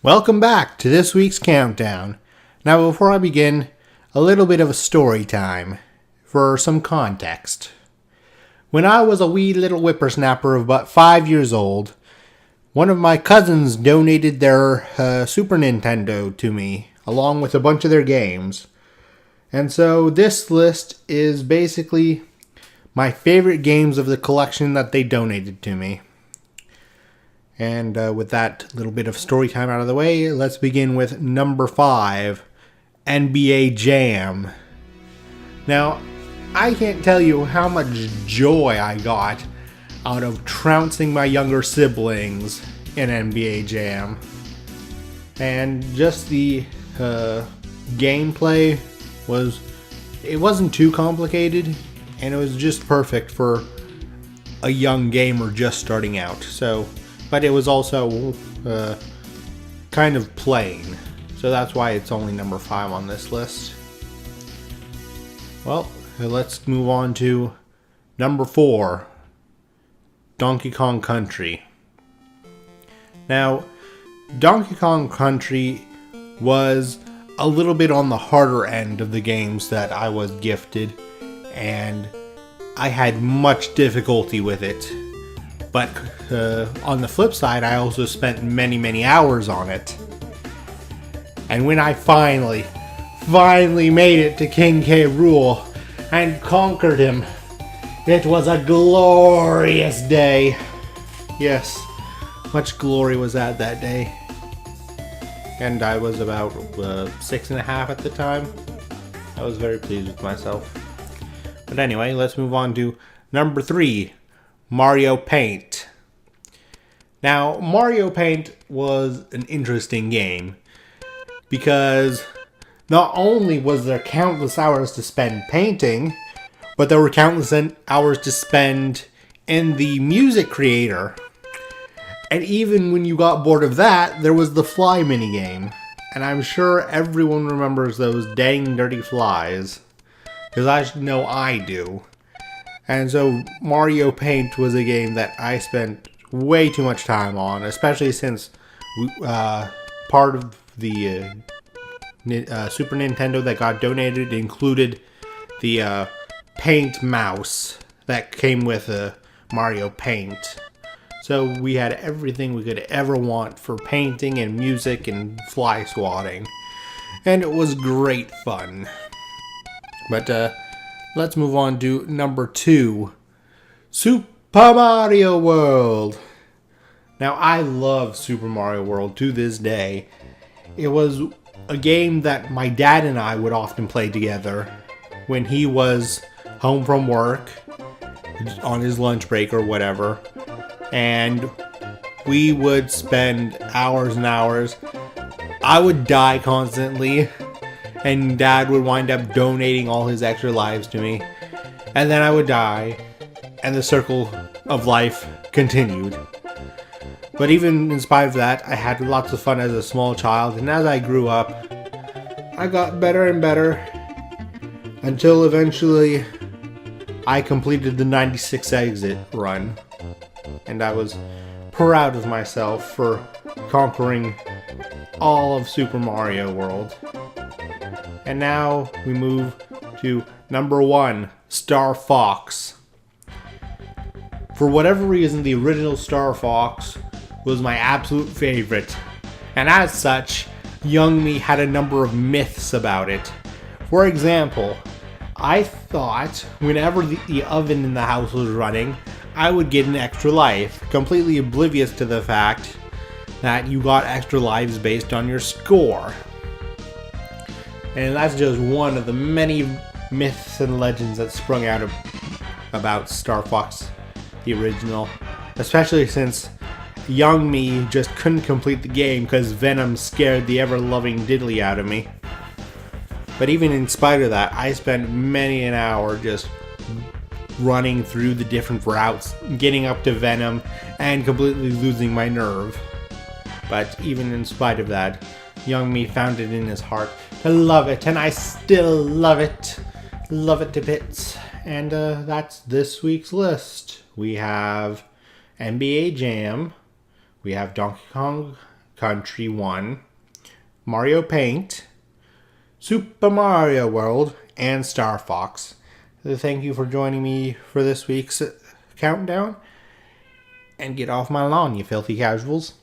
Welcome back to this week's countdown. Now, before I begin, a little bit of a story time for some context. When I was a wee little whippersnapper of about 5 years old, one of my cousins donated their Super Nintendo to me, along with a bunch of their games. And so this list is basically my favorite games of the collection that they donated to me. And with that little bit of story time out of the way, let's begin with number 5, NBA Jam. Now, I can't tell you how much joy I got out of trouncing my younger siblings in NBA Jam. And just the gameplay wasn't too complicated, and it was just perfect for a young gamer just starting out. But it was also kind of plain. So that's why it's only number 5 on this list. Well, let's move on to number 4, Donkey Kong Country. Now, Donkey Kong Country was a little bit on the harder end of the games that I was gifted, and I had much difficulty with it. But on the flip side, I also spent many hours on it. And when I finally made it to King K. Rool and conquered him, it was a glorious day. Yes, much glory was that day. And I was about 6.5 at the time. I was very pleased with myself. But anyway, let's move on to number 3. Mario Paint. Now, Mario Paint was an interesting game because not only was there countless hours to spend painting, but there were countless hours to spend in the music creator. And even when you got bored of that, there was the fly minigame. And I'm sure everyone remembers those dang dirty flies, because I know I do. And so Mario Paint was a game that I spent way too much time on, especially since part of the Super Nintendo that got donated included the Paint mouse that came with Mario Paint. So we had everything we could ever want for painting and music and fly swatting. And it was great fun. But let's move on to number 2, Super Mario World. Now, I love Super Mario World to this day. It was a game that my dad and I would often play together when he was home from work, on his lunch break or whatever. And we would spend hours and hours. I would die constantly, and Dad would wind up donating all his extra lives to me. And then I would die, and the circle of life continued. But even in spite of that, I had lots of fun as a small child, and as I grew up, I got better and better, until eventually I completed the 96 exit run. And I was proud of myself for conquering all of Super Mario World. And now we move to number 1, Star Fox. For whatever reason, the original Star Fox was my absolute favorite. And as such, young me had a number of myths about it. For example, I thought whenever the oven in the house was running, I would get an extra life, completely oblivious to the fact that you got extra lives based on your score. And that's just one of the many myths and legends that sprung out about Star Fox, the original. Especially since young me just couldn't complete the game because Venom scared the ever-loving diddly out of me. But even in spite of that, I spent many an hour just running through the different routes, getting up to Venom, and completely losing my nerve. But even in spite of that, young me found it in his heart to love it, and I still love it. Love it to bits. And that's this week's list. We have NBA Jam, we have Donkey Kong Country 1, Mario Paint, Super Mario World, and Star Fox. Thank you for joining me for this week's countdown. And get off my lawn, you filthy casuals.